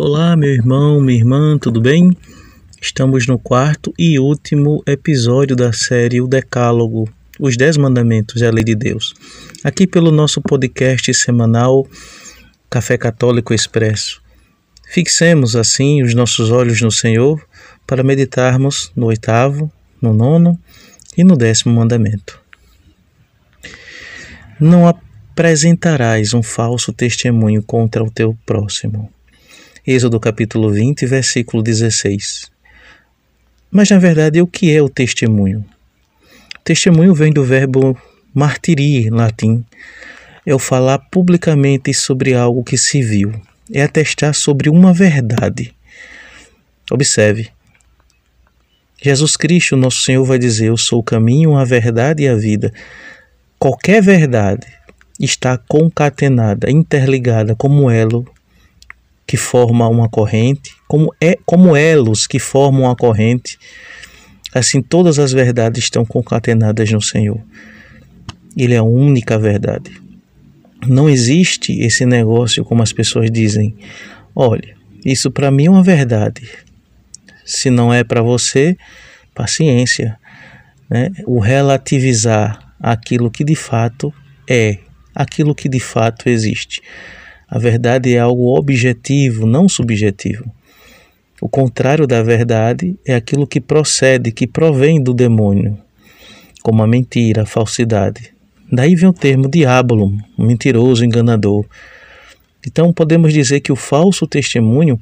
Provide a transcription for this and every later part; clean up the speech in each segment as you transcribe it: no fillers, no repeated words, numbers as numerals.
Olá, meu irmão, minha irmã, tudo bem? Estamos no quarto e último episódio da série O Decálogo, os 10 Mandamentos e a Lei de Deus. Aqui pelo nosso podcast semanal Café Católico Expresso. Fixemos assim os nossos olhos no Senhor para meditarmos no 8º, no 9º e no 10º mandamento. Não apresentarás um falso testemunho contra o teu próximo. Êxodo capítulo 20, versículo 16. Mas na verdade, o que é o testemunho? Testemunho vem do verbo martirii, em latim. É o falar publicamente sobre algo que se viu. É atestar sobre uma verdade. Observe. Jesus Cristo, nosso Senhor, vai dizer: eu sou o caminho, a verdade e a vida. Qualquer verdade está concatenada, interligada como elo que forma uma corrente, como elos que formam uma corrente. Assim, todas as verdades estão concatenadas no Senhor. Ele é a única verdade. Não existe esse negócio como as pessoas dizem: olha, isso para mim é uma verdade. Se não é para você, paciência, né? O relativizar aquilo que de fato é, aquilo que de fato existe. A verdade é algo objetivo, não subjetivo. O contrário da verdade é aquilo que procede, que provém do demônio, como a mentira, a falsidade. Daí vem o termo diabolum, um mentiroso, enganador. Então podemos dizer que o falso testemunho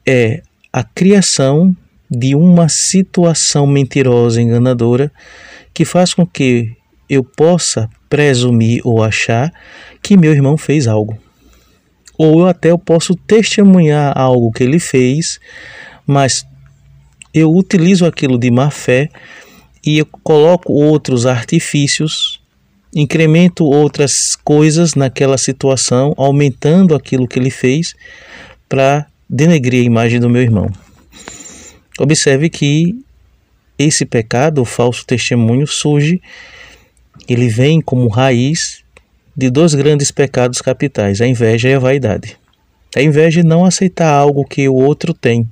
é a criação de uma situação mentirosa, enganadora, que faz com que eu possa presumir ou achar que meu irmão fez algo. Ou eu posso testemunhar algo que ele fez, mas eu utilizo aquilo de má fé e eu coloco outros artifícios, incremento outras coisas naquela situação, aumentando aquilo que ele fez para denegrir a imagem do meu irmão. Observe que esse pecado, o falso testemunho, surge, ele vem como raiz de 2 grandes pecados capitais, a inveja e a vaidade. A inveja é não aceitar algo que o outro tem.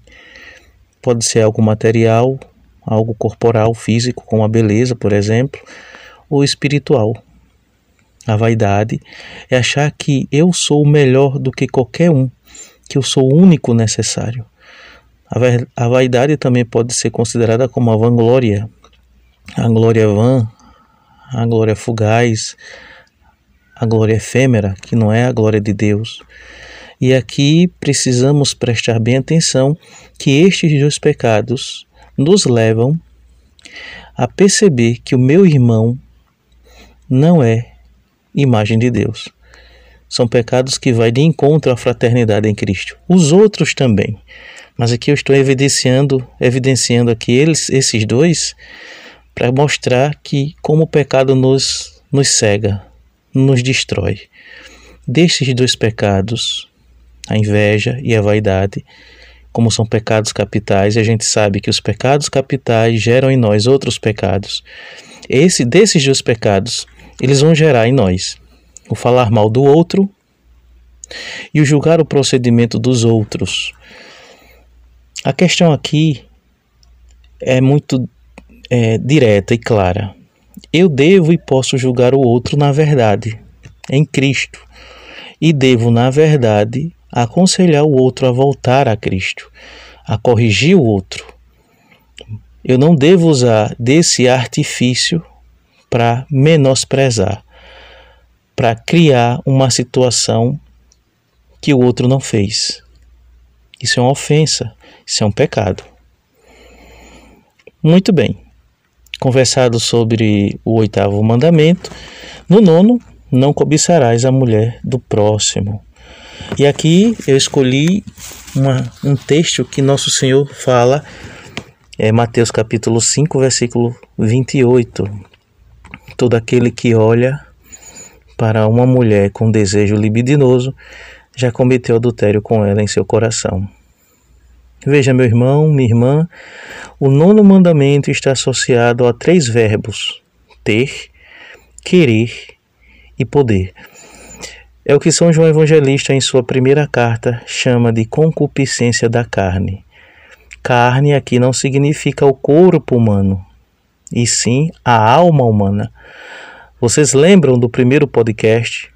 Pode ser algo material, algo corporal, físico, como a beleza, por exemplo, ou espiritual. A vaidade é achar que eu sou melhor do que qualquer um, que eu sou o único necessário. A vaidade também pode ser considerada como a vanglória. A glória vã, a glória fugaz, a glória efêmera, que não é a glória de Deus. E aqui precisamos prestar bem atenção que estes 2 pecados nos levam a perceber que o meu irmão não é imagem de Deus. São pecados que vai de encontro à fraternidade em Cristo. Os outros também. Mas aqui eu estou evidenciando aqui esses 2 para mostrar que como o pecado nos cega, nos destrói. Destes 2 pecados, a inveja e a vaidade, como são pecados capitais, e a gente sabe que os pecados capitais geram em nós outros pecados. Desses 2 pecados, eles vão gerar em nós o falar mal do outro e o julgar o procedimento dos outros. A questão aqui é muito direta e clara. Eu devo e posso julgar o outro na verdade, em Cristo. E devo, na verdade, aconselhar o outro a voltar a Cristo, a corrigir o outro. Eu não devo usar desse artifício para menosprezar, para criar uma situação que o outro não fez. Isso é uma ofensa, isso é um pecado. Muito bem. Conversado sobre o 8º mandamento. No 9º, não cobiçarás a mulher do próximo. E aqui eu escolhi um texto que nosso Senhor fala, Mateus capítulo 5, versículo 28. Todo aquele que olha para uma mulher com desejo libidinoso já cometeu adultério com ela em seu coração. Veja, meu irmão, minha irmã, o 9º mandamento está associado a 3 verbos: ter, querer e poder. É o que São João Evangelista, em sua primeira carta, chama de concupiscência da carne. Carne aqui não significa o corpo humano, e sim a alma humana. Vocês lembram do primeiro podcast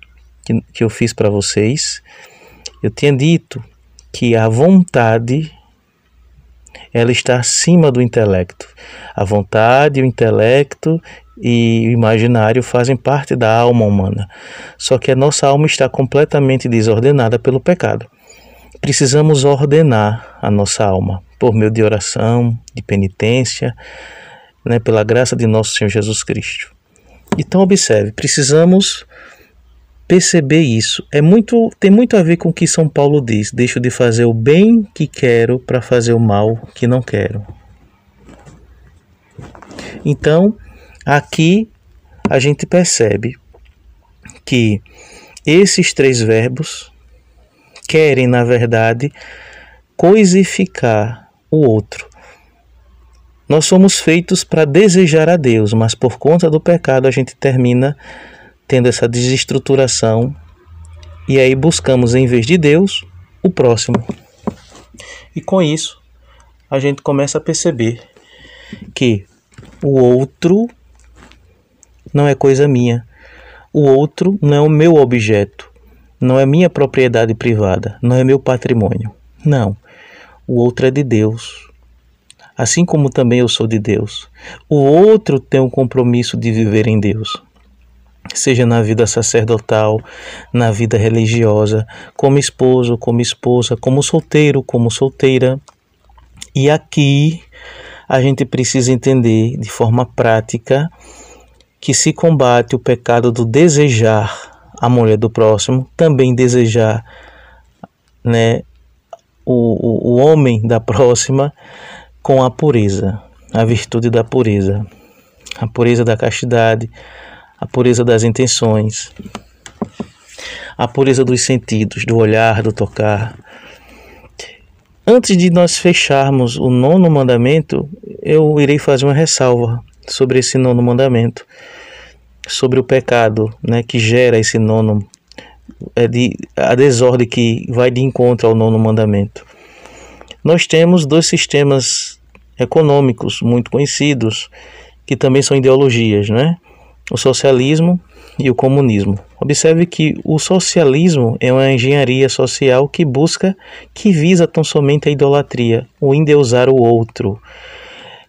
que eu fiz para vocês? Eu tinha dito que a vontade, ela está acima do intelecto. A vontade, o intelecto e o imaginário fazem parte da alma humana. Só que a nossa alma está completamente desordenada pelo pecado. Precisamos ordenar a nossa alma por meio de oração, de penitência, pela graça de nosso Senhor Jesus Cristo. Então observe, precisamos perceber isso. Tem muito a ver com o que São Paulo diz: deixo de fazer o bem que quero para fazer o mal que não quero. Então, aqui a gente percebe que esses três verbos querem, na verdade, coisificar o outro. Nós somos feitos para desejar a Deus, mas por conta do pecado a gente termina tendo essa desestruturação e aí buscamos, em vez de Deus, o próximo. E com isso, a gente começa a perceber que o outro não é coisa minha. O outro não é o meu objeto, não é minha propriedade privada, não é meu patrimônio. Não, o outro é de Deus. Assim como também eu sou de Deus. O outro tem um compromisso de viver em Deus, seja na vida sacerdotal, na vida religiosa, como esposo, como esposa, como solteiro, como solteira. E aqui a gente precisa entender de forma prática que se combate o pecado do desejar a mulher do próximo, também desejar, o homem da próxima, com a pureza, a virtude da pureza, a pureza da castidade, a pureza das intenções, a pureza dos sentidos, do olhar, do tocar. Antes de nós fecharmos o 9º mandamento, eu irei fazer uma ressalva sobre esse 9º mandamento, sobre o pecado, que gera esse 9º, a desordem que vai de encontro ao 9º mandamento. Nós temos 2 sistemas econômicos muito conhecidos, que também são ideologias, o socialismo e o comunismo. Observe que o socialismo é uma engenharia social que visa tão somente a idolatria, o endeusar o outro.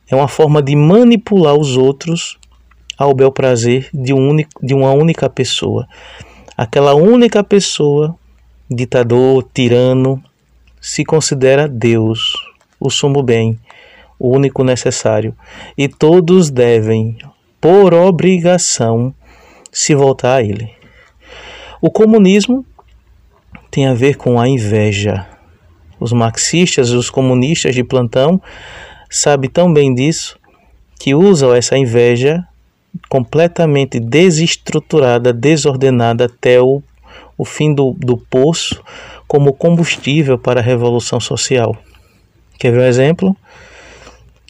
É uma forma de manipular os outros ao bel prazer de uma única pessoa. Aquela única pessoa, ditador, tirano, se considera Deus, o sumo bem, o único necessário, e todos devem, por obrigação, se voltar a ele. O comunismo tem a ver com a inveja. Os marxistas e os comunistas de plantão sabem tão bem disso que usam essa inveja completamente desestruturada, desordenada até o fim do poço, como combustível para a revolução social. Quer ver um exemplo?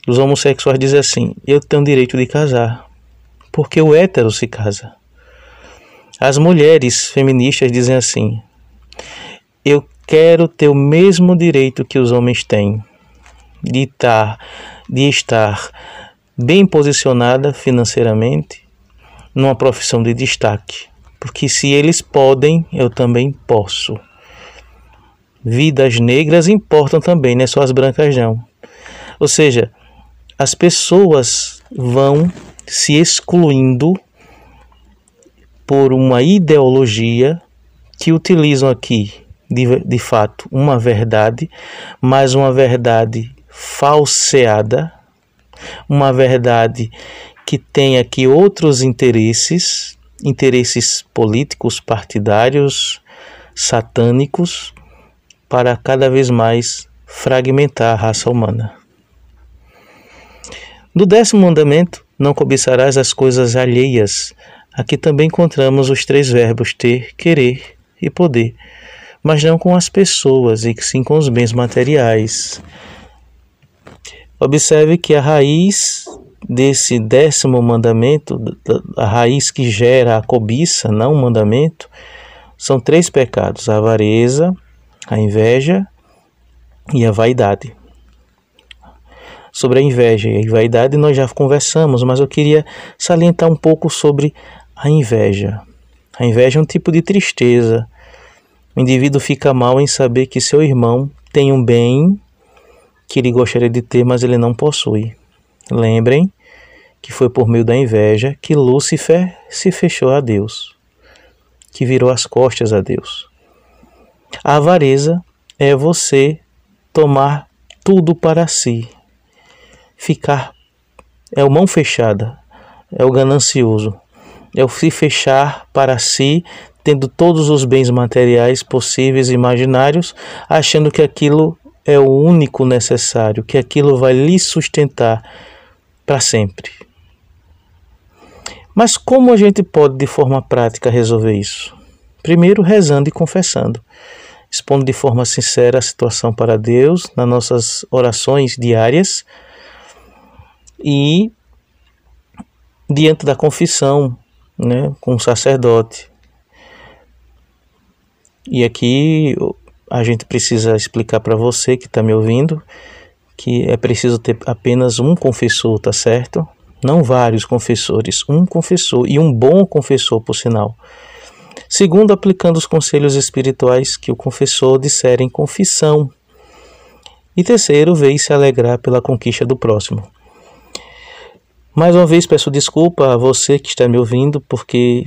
Os homossexuais dizem assim: eu tenho direito de casar, porque o hétero se casa. As mulheres feministas dizem assim: eu quero ter o mesmo direito que os homens têm, de estar bem posicionada financeiramente, numa profissão de destaque, porque se eles podem, eu também posso. Vidas negras importam também, não é só as brancas não. Ou seja, as pessoas vão se excluindo por uma ideologia que utilizam aqui, de fato, uma verdade, mas uma verdade falseada, uma verdade que tem aqui outros interesses políticos, partidários, satânicos, para cada vez mais fragmentar a raça humana. No 10º mandamento, não cobiçarás as coisas alheias. Aqui também encontramos os 3 verbos ter, querer e poder, mas não com as pessoas, e sim com os bens materiais. Observe que a raiz desse 10º mandamento, a raiz que gera a cobiça, não o mandamento, São 3 pecados: a avareza, a inveja e a vaidade. Sobre a inveja e a vaidade nós já conversamos, mas eu queria salientar um pouco sobre a inveja. A inveja é um tipo de tristeza. O indivíduo fica mal em saber que seu irmão tem um bem que ele gostaria de ter, mas ele não possui. Lembrem que foi por meio da inveja que Lúcifer se fechou a Deus, que virou as costas a Deus. A avareza é você tomar tudo para si. É o mão fechada, é o ganancioso, é o se fechar para si, tendo todos os bens materiais possíveis e imaginários, achando que aquilo é o único necessário, que aquilo vai lhe sustentar para sempre. Mas como a gente pode de forma prática resolver isso? Primeiro, rezando e confessando, expondo de forma sincera a situação para Deus nas nossas orações diárias e diante da confissão, com o sacerdote. E aqui a gente precisa explicar para você que está me ouvindo que é preciso ter apenas um confessor, tá certo? Não vários confessores, um confessor, e um bom confessor, por sinal. Segundo, aplicando os conselhos espirituais que o confessor disser em confissão. E terceiro, ver e se alegrar pela conquista do próximo. Mais uma vez peço desculpa a você que está me ouvindo, porque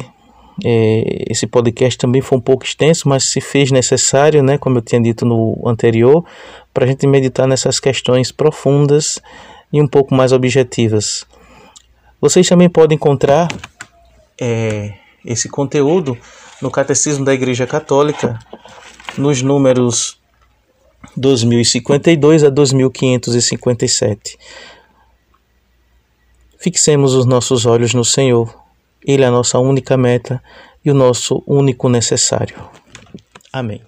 esse podcast também foi um pouco extenso, mas se fez necessário, como eu tinha dito no anterior, para a gente meditar nessas questões profundas e um pouco mais objetivas. Vocês também podem encontrar esse conteúdo no Catecismo da Igreja Católica, nos números 2052 a 2557. Fixemos os nossos olhos no Senhor. Ele é a nossa única meta e o nosso único necessário. Amém.